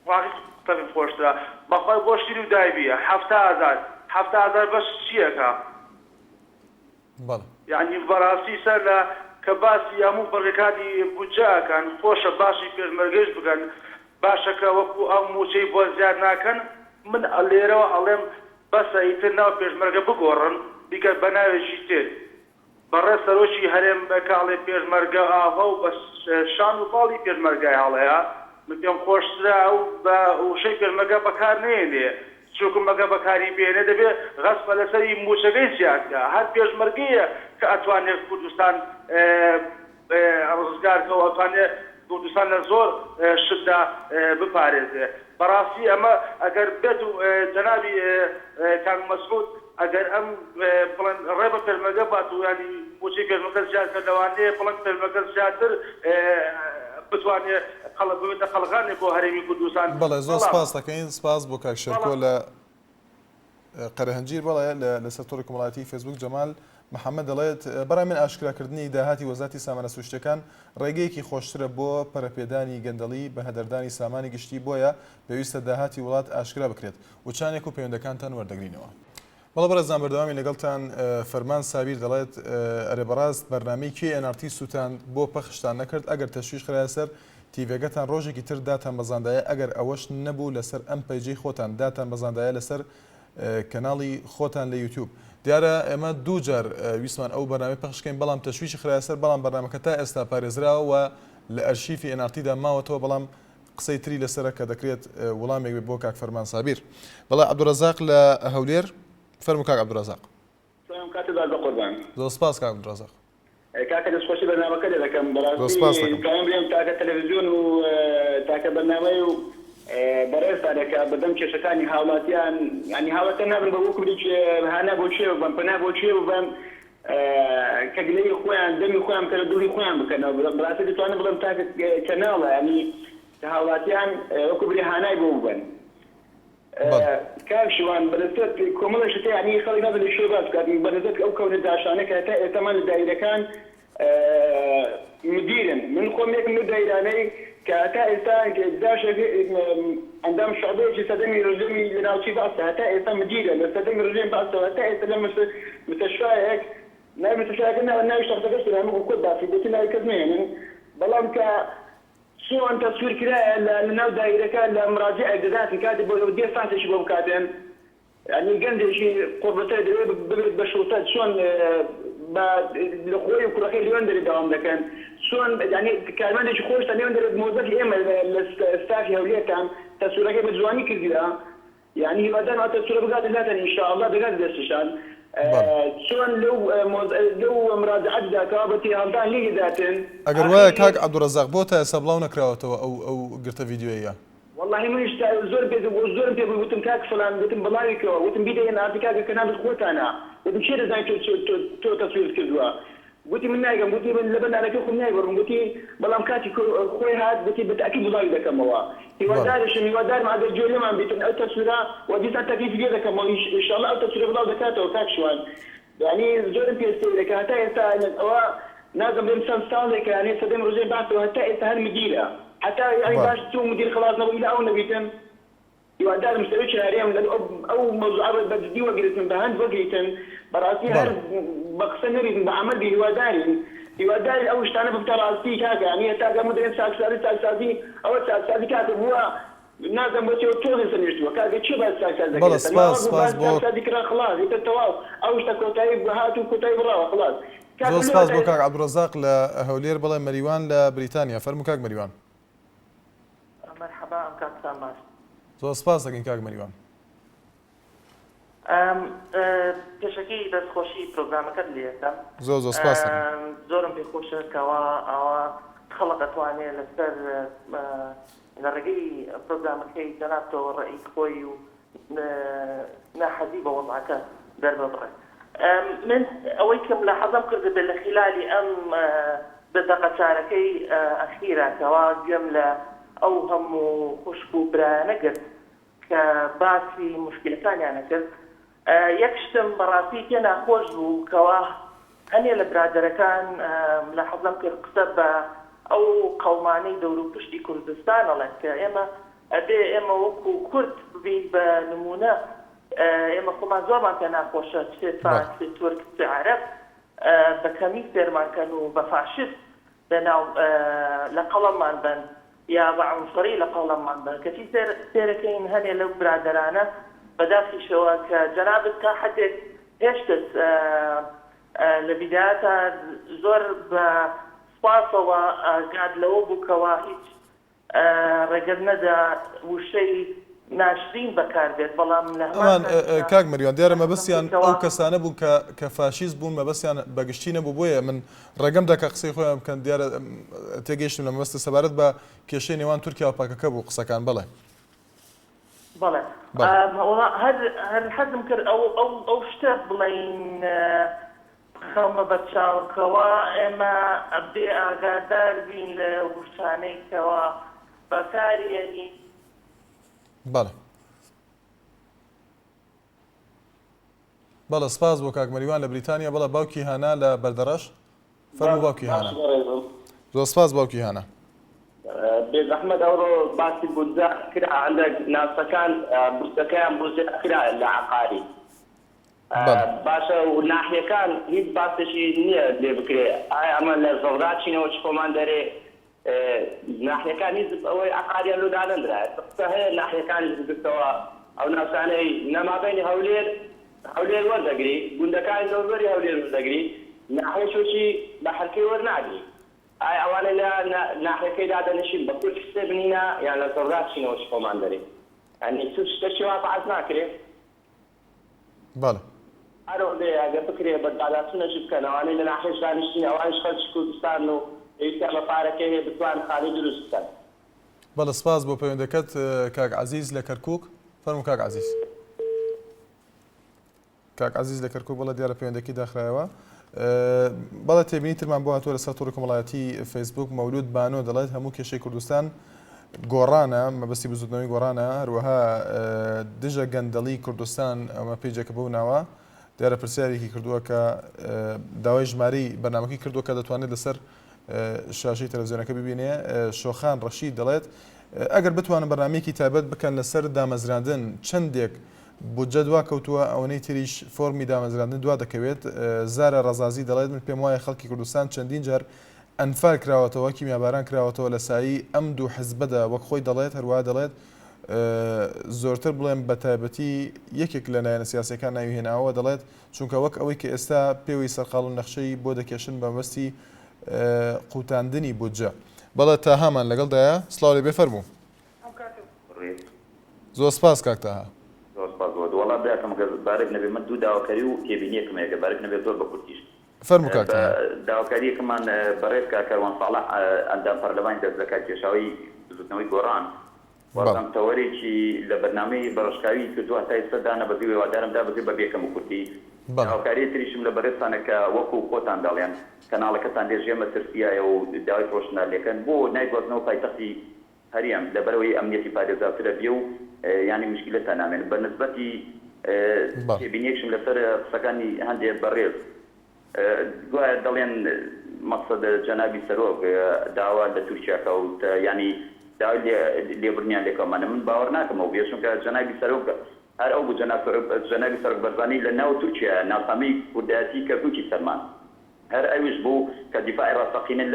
واقعی قوتابی خۆشترە بەخوای بۆ شتری و دایبیە 7,000 بەش چیەکە یعنی بەڕاستی سەر لە کە باسی هەموو بەڕێکانی بودجەکان خۆشە باشی پێشمەرگەش بگەن باشەکە وەکو ئەو موچەی بۆ زیاد ناکەن من لێرەوە ئەڵێم بەسە ئیتر ناو پێشمەرگە بگۆڕن بیکە بە ناوێکی تر بەڕێ سەرۆکی هەرێم بەکاڵێ پێشمەرگە ئاها و بە شان و باڵی پێشمەرگای هەڵەیە من پێم خۆشترا و بە وشەی پێشمەرگە بەکار نێنێ چووکمەگە بەکاری بێنێ دەبێت غەسبە لەسەری موچەکەی زیادکە هەر پێشمەرگەیە کە ئەتوانێت کوردستان ڕزگارکە و ئەتوانێت کوردستان لە زۆر شتدا بپارێزێ بەڕاستی ئەمە ئەگەر بێت و جەنابی کاک مەسعود ئەگەر ئەم بڵێن ڕێ بە پێشمەرگە بات و ینی موچەی پێشمەرگە زیادکە لەوانەیە بڵێن پێشمەرگە زیاتر بتوانێت ببێتە خەڵغانێ بۆ هەرێمی کوردستان. بەڵێ زۆر سپاس دەکەین سپاس بۆ کاک شێرکۆ لە قەرەهەنجیر بەڵێ لە سەرۆکی کۆمەڵایەتی فێسبوک جەمال محەممەد دەڵێت بەڕای من ئاشکراکردنی داهاتی وەزارەتی سامانە سروشتیەکان ڕێگەیەکی خۆشترە بۆ پەرەپێدانی گەندەڵی بە هەدەردانی سامانی گشتی بۆیە پێویستە داهاتی وڵات ئاشکرا بکرێت وچانێک و پەیوەندەکانتان وەردەگرینەوە. بەڵێ بەڕێزان بەردەوامی لەگەڵتان فەرمان سابیر دەڵێت ئەرێ بەڕاست بەرنامەی KNRT سووتان بۆ پەخشتان نەکرد ئەگەر تەشویش خرایە سەر تیڤێگەتان ڕۆژێکی تر داتان بەزاندایە ئەگەر ئەوەش نەبوو لەسەر ئەم پەیجەی خۆتان داتان بەزاندایە لەسەر کەناڵی خۆتان لە یوتیوب دیارە ئێمە دوو جار ویسمان ئەو بەرنامەی پەخشکەین بەڵام تەشویشی خرایە سەر بەڵام بەرنامەکە تا ئێستا پارێزراوە و لە ئەرشیفی NRTدا ماوەتەوە بەڵام قسەی تری لەسەرە کە دەکرێت وەڵامێک بێت بۆ کاک فەرمان سابیر. بەڵێ عەبدوڕەزاق لە هەولێر فەرموو کاک عەبدوڕەزاق. زۆر سپاس کاک عەبدوڕەزاق. کاکە دەستخۆشی بەرنامەکە دەکەم بەڕاستی کام بڵێم تاکە تەلەڤیزیۆن و تاکە بەرنامەی و بەڕێزدا دەکات بەدەم کێشەکانی هاوڵاتیان ینی هاوڵاتیان نابن بە وەکو هانا بۆ چێ بم پەنا بۆ چێ بم کە گلەی خۆیان دەمی خۆیان کە لە دووری خۆیان بکەنەوە بەڕاستی دەتوانم بڵێم تاکە کەناڵە ینی کە هاوڵاتیان وەکو بری هانای بۆ ببن کاکشوان بەدەستێت کۆمەڵە شتە ینی خەڵک نابن لە شوێ باس بکات بەدەستێت ئەو کەونە داشانە کە هەتا ئێستامان لە دایرەکان مدیرن من خۆم یەکم لە دایرانەی کە هەتا ئێستا ئەندام شعبەیەکی سەدەمی ڕژێمی لە ناوچی باسە هەتا ئێستا مدیرە لە سەدەمی ڕژێم باسەوە هەتا ئێستا لە مستەشفایەک ناوی مستەشفایەکە ناوی شەخصەکەش هەموو کۆت باسی بۆتی ناوی کەس نهێنن بەڵام کە چۆن تەسویر کرایە لە ناو دایرەکە لە مراجعێک دەداتن کاتی بۆ دێ ساتێکی بۆ بکاتێن ینی گەندێکی قوربەتەی دەوێت ببرێت بە شوتە چۆن لە خۆی و کوڕەکەی لێوان دەرێت داوام دەکەن چۆن ینی کارمەندێکی خۆشتان لێوان دەرێت مۆزەفی ئێمە لە ستافی هەولێرتان تەسوورەکەی بە جوانی کردیرا یعنی هیوادارم ئەو تەسوورە بگاتە لاتەن ئینشاءالله دەگات دەستشان چۆن لەو مراجعەتدا کەوابەتی هەڵدان لێی داتن ئەگەر وایە کاک عەبدوڕەزاق بۆ تا ئێستا بڵاو نەکراوەتەوە ئەو گرتە ڤیدیۆیە والله منیش زۆر زۆرم پێ وتم کاک فلان وتم بڵاویکەوە وتم بیدەیە ناردکاکە کە نابێت خۆتانە وتم چێ دەزانیت تۆ تەسویر کردووە گوتی من نایگەم گوتی من لەبەر نارەکەی خۆم نایبڕم گوتی بەڵام کاتی خۆی هات گوتی بەتەکید بڵاوی دەکەمەوە هیوادارشم هیوادارم ئەگەر جۆ لێمان بیتن ئەو تەسوورە و دیسان تەکلیف لێ دەکەمەوە ئینشاءالله ئەو تەسوورە بڵاو دەکاتەوە کاکشوان یعنی زۆرم پێویستەی دەکات هەتا ئێستا ئەوە نازم بێم چەند ساڵێک یعنی سەدەم ڕۆژێ باسەوە هەتا ئێستا هەر مدیرە حتى يعني باش تو مدير خلاص نبغى إلى أول نبيتن يودار مستويش هاريهم أو موضوع بدي وقريتن بهند وقريتن براسي هر بقصة نريد بعمل به يوداري أول شتانة بتراسي كذا يعني تاجا مدرن ساكسادي أو ساكسادي كذا هو نازم بس يوتوري سنجتوا كذا شو بس ساكسادي بلا سباس بوت ساكسادي كذا خلاص يتتواو أو شتكوتاي بهاتو كوتاي برا خلاص زۆر سپاس بۆ کاک عەبدوڕەزاق لە هەولێر بەڵێ مەریوان لە بریتانیا فەرموو کاک مەریوان. مرحبا ئەم کاکتان باش. زۆر سپاس دەکەین کاک مەریوان. پێشەکەی دەستخۆشی پرۆگرامەکەت لێ یەکەم. زۆر سپاس زۆرم پێ خۆشە کەوا ئەوە خەڵق دەتوانێت لەسەر لە ڕێگەی پرۆگرامەکەی جەنابتەوە ڕێی خۆی و ناحەزی بە وەڵعەکە دەرببڕێت. من ئەوەی کەم لە حەزم کردبێت لە خلالی ئەم بەدەقەچارەکەی ئەخیرەکەوە گەم لە ئەو هەموو خوشک و برایانە کرد کە باسی مشکلەکانیانە کرد یەک شتم بەڕاستی پێ ناخۆش بوو کەوا هەنێ لە برادەرەکان لە حەزم کرد قسە بە ئەو قەومانەی دەور و پشتی کوردستان ئەڵێن کە ئێمە ئەبێ ئێمە وەکو کورد ببین بە نمونە ئێمە خۆمان زۆرمان پێ ناخۆشە چێ فارس چێ تورک چێ عەرەب بە کەمی فێرمانکەن و بە فاشست لەناو لە قەڵەممان بن یا بە عنصری لە قەڵەممان بن کەچی سێرەکەین هەنێ لەو برادەرانە بەداخیشەوە کە جەنابت تا حدێک هێشتت لە بیدایەتە زۆر بە سپاسەوە ئاگاد لەوە بووکەوە هیچ ڕێگەر نەدا وشەی ناشرین بەکاربێت بەڵام لە ئەمان کاک مەریوان دیارە مەبەستیان ئەو کەسانە بوون کە فاشیست بوون مەبەستیان بەگشتی نەبوو بۆیە من ڕێگەم دا کە قسەی خۆیان بکەن دیارە تێگەیشتم لە مەبەستە سەبارەت بە کێشەی نێوان تورکیا و پاکەکە بوو قسەکان بڵێ بەڵێ هەر حەزم کرد ئەو شتە بڵین خەڵمە بەرچاوکەوە ئێمە ئەبێ ئاگادار بین لە وشانەیکەوە بەکارێنی بەڵێ بەڵێ سپاس بۆ کاک مەریوان لە بریتانیا بەڵێ باوکی هانا لە بەردەڕەش فەرموو باوکی هانا زۆر سپاس باوکی هانا بێزەحمەت ئەوڕۆ باسی بودجە کرا عەندێک ناسەکان بودجەکەیان بودجە کرا لە عەقاری باشە و ناحیەکان هیچ باسێکی نییە لێ بکرێ ئایا ئەمە لە زەڵداچینەوە چ خۆمان دەرێ ناحیەکان هیچ ئەوەی عەقاریان لۆدا نەندرا قسە هەیە ناحیەکانی بگرتەوە ئەو ناسانەی نەمابەینی هەولێر وەردەگری گوندەکانی دەوروبەری هەولێر وەردەگری ناحیەشۆکی بە حەرکەی وەرناگری ئایا ئەوانە لە ناحیەکەی دادەنشین بە کورد قسە بنینە یان لە زەڵداچینەوە چ خۆمان دەرێ یعنی شتێکی وا بەعەز ناکرێت بەڵێ ئەرۆ لێ ئەگە بکرێ بە داداتونەش بکەن ئەوانەی لە ناحیەش دانیشتین ئەوانش خەڵکی کوردستان و ئێستا بە پارەکەی هەیە بتوانن خاڵی دروست بکەن بەڵێ سپاس بۆ پەیوەندەکەت کاک عەزیز لە کەرکووک فەرموو کاک عەزیز کاک عەزیز لە کەرکووک بەڵێ دیارە پەیوەندەکی داخرایەوە بەڵێ تێبینیترمان بۆ هاتووە لەسەر تۆڕی کۆمەڵایەتی فەیسبوک مەولود بانۆ دەڵێت هەموو کێشەی کوردستان گۆڕانە مەبەستی بزوتنەوەی گۆڕانە هەروەها دژە گەندەڵی کوردستان ئەمە پێیجێکە بەو ناوە دیارە پرسیارێکی کردووە کە داوای ژمارەی بەرنامەکەی کردووە کە دەتوانێت لەسەر شاشەی تەلەڤیزیۆنەکە ببینێ شۆخان ڕەشید دەڵێت ئەگەر بتوانن بەرنامەیەکی تایبەت بکەن لەسەر دامەزراندن چەندێک بودجە دوا کەوتووە ئەوەی تریش فۆرمی دامەزراندن دوا دەکەوێت زارە ڕەزازی دەڵێت من پێم وایە خەڵکی کوردستان چەندین جار ئەنفال کراوەتەوە کیمیاباران کراوەتەوە لە سایی ئەم دوو حزبەدا وەک خۆی دەڵێت هەروە دەڵێت زۆرتر بڵێم بە تایبەتی یەکێک لە لایەنە سیاسیەکان ناوی هێناوە دەڵێت چونکە وەک ئەوەی کە ئێستا پێوەی سەرقاڵ و نەخشەی بۆ دەکێشن بە مەبەستی قوتاندنی بودجە بەڵێ تاهامان لەگەڵدایە سڵاو لێ بێ فەرموو زۆر سپاس کاک تاها وڵا بێتم بارێک نەبێ من دوو داواکاری و تێبینیەکم هەیە بارێک نەبێت زۆر بە کورتیش فەرموو کاک تاها داواکاریەکەمان بەڕێز کاکەروان ساڵح ئەندام پەرلەمانی دەست دەکات کێشاوی بزوتنەوەی گۆڕان وەڵام تەوەرێکی لە بەرنامەی بەڕشکاوی کردووە تا ئێستا دانەبەزی وێوادارم دابەزی بە بێکەم و کورتی داواکاری تریشم لە بەڕێزتانە کە وەکو خۆتان دەڵێن کەناڵەکەتان لێژێ مەترسیایە و داوای فرۆشتنالەکەن بۆ نایگوازنەوە پایتەختی هەریەم لەبەرەوەی ئەمنیەتی پارێزراوترە بێ و ینی مشکلەتان نامێن بە نسبەتی تێبینیەکشم لەسەر قسەکانی هەندێک بەڕێز دوایە دەڵێن مەقسەد جەنابی سەرۆک داوا لە تورکیا کەوت ینی داوای لێبرنیان لێکەوەمانە من باوەڕ ناکەمەوە بێ چونکە جەنابی سەرۆک هەر ئەو بوو جەنابی سەرۆک بەرزانی لە ناو تورکیا ناسامی کوردایەتی کەرکووکی سەرمان هەر ئەویش بوو کە دیفاعی ڕاستەقینە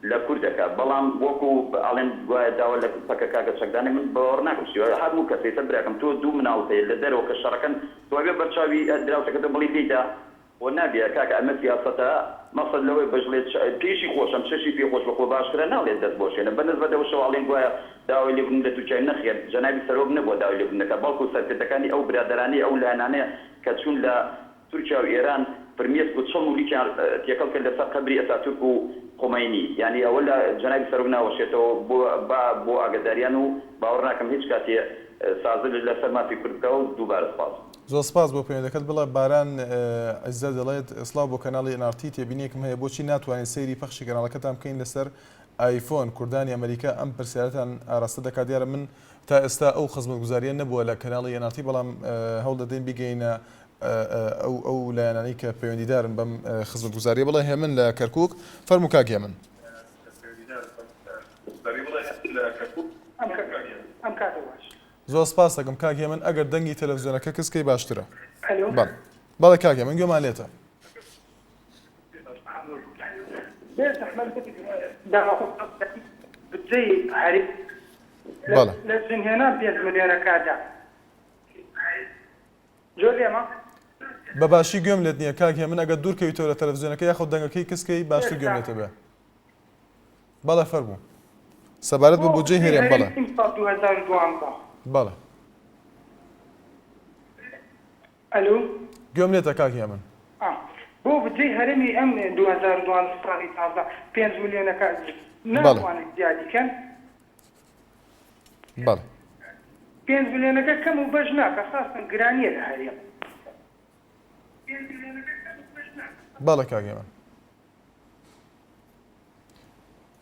لە کوردەکە بەڵام وەکو ئەڵێن دوایە داوا لە پەکەکە چەکدانی من باوەڕ ناکەم هەموو کەسێتە براکەم تۆ دوو مناڵتەیە لە دەرەوە کە شەڕەکەن تۆبێ بەرچاوی دراوسەکەتە بڵی تێیدا و نابێ کاکە ئەمە سیاسەتە مەقسەد لەوەی بەژڵێت پێشی خۆشم چشی پێ خۆش بەخۆ باشترە ناڵێت دەست بۆشێنە بەنسبەتەوە شەواڵێن گوایە داوای لێبوون لە تووچای نەخێت جەنابی سەرۆک نەبووە داوای لێبوونەکە بەڵکو سەرکردەکانی ئەو برادەرانی ئەو لایەنانەیە کە چوون لە تورکیا و ئێران فرمێسک و چڵ و لیکیان تێکەڵ کرد لەسەر قەبری ئەتاتورک و خۆمەینی یعنی ئەوە لە جەنابی سەرۆک ناوەشێتەوە بۆ ئاگاداریان و باوەڕ ناکەم هیچ کاتێ سازل لەسەر مافی کوردەکە و دووبارە سپاس زۆر سپاس بۆ پەیوەندەکەت بڵێ باران عیزە دەڵێت ئەسڵاو بۆ کەناڵی NRT تێبینیەکم هەیە بۆچی ناتوانین سەیری پەخشی کەناڵەکەتان بکەین لەسەر ئایفۆن کوردانی ئەمریکا ئەم پرسیارەتان ئاراستە دەکات دیارە من تا ئێستا ئەو خزمەتگوزاریە نەبووە لە کەناڵی NRT بەڵام هەوڵ دەدەین بیگەینە ئەو لایەنانەی کە پەیوەندیدارن بەم خزمەتگوزاریە بڵێ هێمن لە کەرکووک فەرموو کاک هێمن ئەم کاتە باش زۆر سپاس دەکەم کاک هێمن ئەگەر دەنگی تەلەڤیزیۆنەکە کەسکەی باشترە ئەلۆ بەڵێ کاک هێمن گوێمان لێتە بجێی هەری لە زنهێنان 5 ملیۆنە کادا زۆر لێمە بە باشی گوێم لێت نییە کاک هێمن ئەگەر دوورکەویتەوە لە تەلەڤیزیۆنەکە یاخود دەنگەکەی کەسکەی باشتر گوێم لێتە بێ بەڵێ فەرموو سەبارەت بە بودجەی هێرێم بەڵێ بەڵێ ئەلو گوێم لێتە کاک هێمن بۆ بجێی هەرێمی ئەم 2012 ساڵی تازە 5 ملیۆنەکە ناتوانێت زیادیکەن بەڵێ 5 ملیۆنەکە کەم و بەش ناکە خاستن گرانیە لە هەرێم بەڵێ کاک هێمن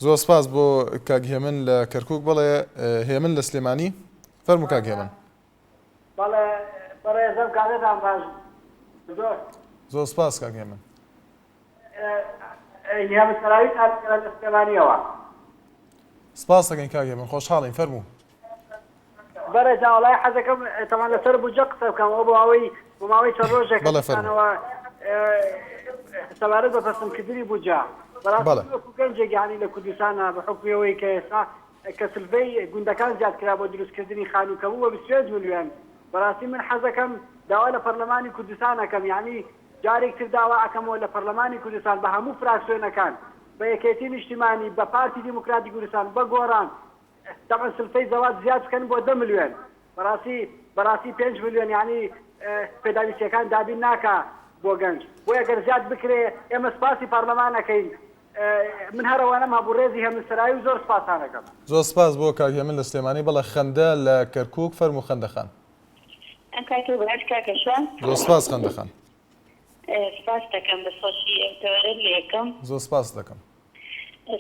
زۆر سپاس بۆ کاک هێمن لە کەرکووک بەڵێ هێمن لە سلێمانی فەرموو کاک هێمن بەڵێ بەڕێزم کاتتان باش زۆر سپاس کاک هێمن هێمنسەراوی کاتکرا لە سلێمانیەوە سپاس دەکەین کاک هێمن خۆشحاڵین فەرموو بەڕێزا وڵای حەزەکەم تەمان لەسەر بوجە قسە بکەم ئەو بۆ ماوەی چەند ڕۆژێکەوە سەبارەت بە پەسەندکردنی بوجە بەڕاستی وەکو گەنجێک یانی لە کوردستانە بە حکمیەوەی کە ئێستا کە سلڤەی گوندەکان زیادکرا بۆ دروستکردنی خانووکەبوو بە 25 ملیۆن بەڕاستی من حەزەکەم داوا لە پەرلەمانی کوردستان ئەەکەم یعنی جارێکتر داوا ئەەکەمەوە لە پەرلەمانی کوردستان بە هەموو فراکسیۆنەکان بە یەکێتی نیشتیمانی بە پارتی دیموکراتی کوردستان بە گۆڕان طبعا سلفەی زەوات زیاد بکەن بۆ 10 ملیۆن بەڕاستی 5 ملیۆن یعنی پێداویستیەکان دابین ناکە بۆ گەنج بۆ ئەگەر زیاد بکرێ ئێمە سپاسی پارلەمانەکەین من هەرەوانەم هەبوو ڕێزی هێمنسەرایی و زۆر سپاسانەکەم زۆر سپاس بۆ کاک هێمن لە سلێمانی بەڵێ خەندە لە کەرکووک فەرموو خەندەخان زۆر سپاس خەندەخان سپاس دەکەم بە خۆشی ئەوتەوەرە لە یەکەم زۆر سپاس دەکەم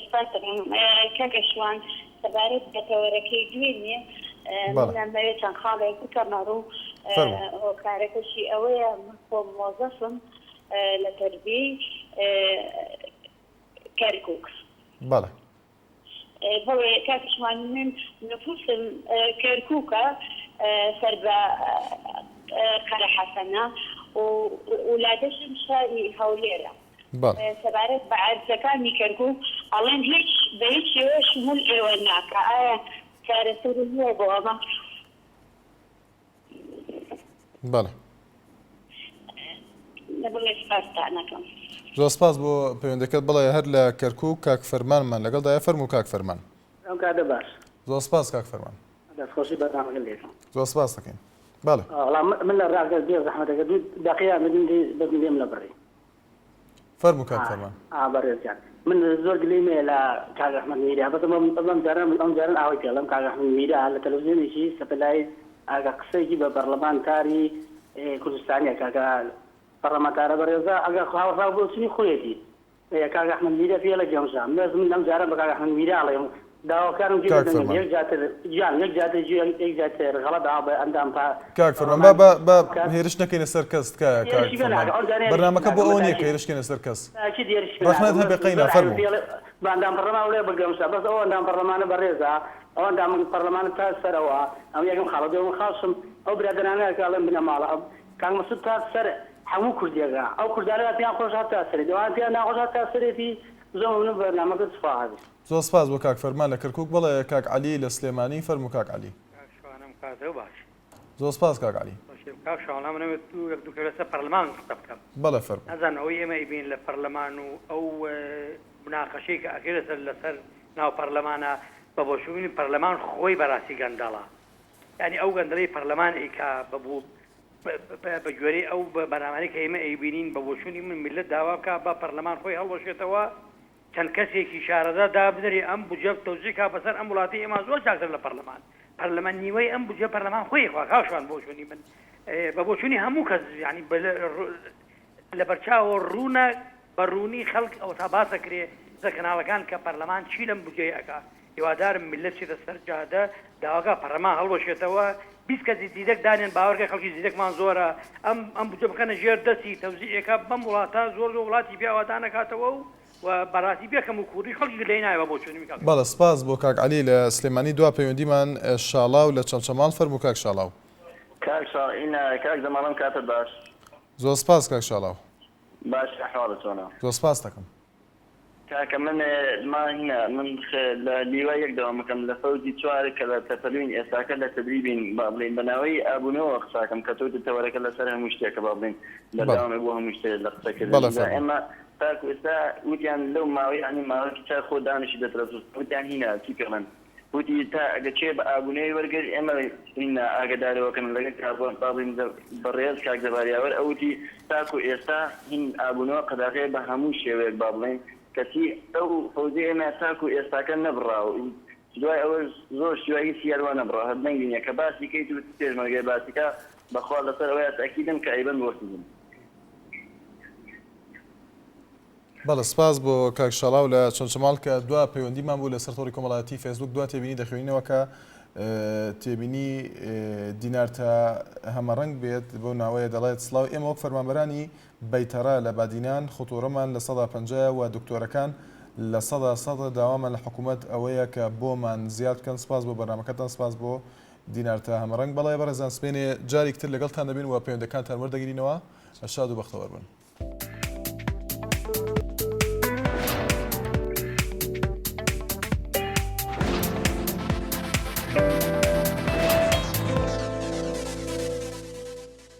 سپاس دەکەم کاکە شوان سەبارەت بە تەوەرەکەی گوێ نییە منەمەوێت چەند خاڵێک بکەمەڕ و هۆکارەکەشی ئەوەیە من خۆ مۆزەفم لە تەربیەی کەرکووک بەڵێ بەڵێ کاکە شوان من نفوسم کەرکووکە سەر بە قەرە حەسەنە ولادەشم شاری هەولێرە سەبارەت بە عەرزەکانی کەرکووک ئەڵێن هیچ بە هیچ شێوە شمول ئێوە ناکە ئایا چارەسەری نییە بۆ ئەمە بەڵێ دەبڵێ سپاسانەکەم زۆر سپاس بۆ پەیوەندەکەت بڵێ هەر لە کەرکووک کاک فەرمانمان لەگەڵدایە فەرموو کاک فەرمان ئەم کاتە باش زۆر سپاس کاک فەرمان دەستخۆشی بەردامەکە لێکم زۆر سپاس دەکەین بەڵێ من لە ڕاگەز بێ زەحمەتەکە دوو دەقیقە مدیندی بەزم لێم لە بڕی فەرموو کاک فەرمان بەڕێزیان من زۆر گلەیمێ لە کاک ئەحمەد میرا بەڵام ئەم جارن ئاوای پێڵم کاک ئەحمەد میرا لە تەلەڤیزیۆنێکی سەپلای ئاگە قسەیەکی بە پەرلەمانتاری کوردستانیە کاکە پەرلەمانتارە بەڕێزە ئەگە هاوڕا بۆچنی خۆیەتی کاک ئەحمەد میرا پێ لە گەمژە من ئەم جارە بە کاک ئەحمەد میرا ئەڵێم داواکارم یەک جاتر غەڵەت بە ئەندام کاک فەرمان بە هێرش نەکەینە سەر کەس تکایە کاک فەرمان بەرنامەکە بۆ ئەوە نییە کە هێرشکەینە سەر کەس ڕەخنەت هەبێ قەینا فەرموو بە ئەندام پەرلەمان وڵێ بەگەمشە بەس ئەوە ئەندام پەرلەمانە بەڕێزە ئەو ئەندام پەرلەمانە تا سەرەوە ئەم یەکەم خاڵەدەوە خاصم ئەو برادرانەیە کە ئەڵێن بنە ماڵە کاک مەسعود تا سەر هەموو کوردیەکە ئەو کوردانە پیان خۆش هەتا سەرێت ئەوان پیان ناخۆش هەتا سەرێتی زۆر من بەرنامەکە سوپاس زۆر سپاس بۆ کاک فەرمان لە کەرکووک بڵێ کاک عەلی لە سلێمانی فەرموو کاک عەلی زۆر سپاس کاک عەلی کاک شاڵا منەوێت دوو لەسەر پەرلەمان قسە بکەم بەڵێ فەرموو نەزان ئەوەی ئێمە ئەیبین لە پەرلەمان و ئەو مناقەشەی کە ئەکرێت لەسەر ناو پەرلەمانە بە بۆشوونی پەرلەمان خۆی بەڕاستی گەندەڵە یعنی ئەو گەندەڵەی پەرلەمان ئەیکا بەبوو بە گوێرەی ئەو بەنامانەی کە ئێمە ئەیبینین بە بۆشوونی من میلەت داوا بکە بە پەرلەمان خۆی هەڵبەشێتەوە چەند کەسێکی شارەدا دابدرێ ئەم بجە تەوزیعکا بەسەر ئەم وڵاتی ئێمە زۆر چاکتر لە پەرلەمان نیوەی ئەم بجە پەرلەمان خۆی خوا کاوشان بۆشوونی من بە بۆچوونی هەموو کەس ینی لە بەرچاوە ڕوونە بە ڕوونی خەڵک ئەو تا باسەکرێ زە کەناڵەکان کە پەرلەمان چی لەم بجێ ئەکا هیوادارم میلەت چێتە سەر جادە داواکە پەرلەمان هەڵبەشێتەوە 20 کەسی زیدەک دانێن باوەڕکە خەڵکی زیدەکمان زۆرە ئەم بجە بکەنە ژێر دەستی تەوزیعەکە بەم وڵاتە زۆر وڵاتی پیاوەدان نەکاتەوە و و بەڕاستی بێکەم و کوردی خەڵکی لێ نایەوە بۆ چۆنی کاک بەڵە سپاس بۆ کاک عەلی لە سلێمانی دوا پەیوەندیمان شاڵاو لە چەمچەمان فەرموو کاک شاڵاو. کاک زەمانم کاتت باش. زۆر سپاس کاک شاڵاو. باش ئەحواڵت چۆنە؟ زۆر سپاس دەکەم. کاکە من هینە من لە لیوای یەک دەوام بکەم لە فەوزی چوارە کە لە تەپەلوین ئێستاکە لە تدریبین با بڵێن بەناوەی ئابوونەوە قساکەم کە تۆ تەوەرەکە لەسەر هەموو شتێکە با بڵێن بەرداوامێک بۆ هەموو شتێک لە قسەکردن ئێمە تاکو ئێستا وتیان لەو ماوەی ینی ماوەی چا خۆ دانیشی دەترەسوس وتیان هینە چی پێڵێن وتی تا ئەگە چێ بە ئابوونەوەی وەرگرت ئێمە هینە ئاگدارەوەکەن لەگەڵ کاربۆن با بڵێن بەڕێز کاک زەباریاوەر ئەوتی تاکو ئێستا هین ئابوونەوە قەداغەیە بە هەموو شێوەیەک با بڵێن کەسی ئەو فەوزی ئێمە تاکو ئێستاکە نەبڕاو دوای ئەوە زۆر شوایی سیاروە نەبڕا هەر نەنگینە کە باسی کەیت و پێشمەرگەی باسیکە بەخوا لەسەر ئەوەیە تاکیدم کە ئەیبەن بۆسیدم. بەڵە سپاس بۆ کاک شاڵاو لە چەمچەماڵ کە دوا پەیوەندیمان بوو لە سەرۆری کۆمەڵایەتی فێسبوک دوا تێبینی دەخوێنینەوە کە تێبینی دینار تا هەمەڕەنگ بێت بۆ ناوەیە دەڵێت سڵاو ئێمە وەک فەرمانبەرانی بەیتەرا لە بادینان خۆتۆڕەمان لە 150 و دکتۆرەکان لە 100 داوامان لە حکوومەت ئەوەیە کە بۆمان زیاد بکەن. سپاس بۆ بەرنامەکەتان سپاس بۆ دینار تا هەمەڕەنگ. بەڵێ بەڕێزان سپێنێ جارێکتر لەگەڵتان دەبین و پەیوەندەکانتان وەردەگرینەوە. شاد و بەختەوەر بن.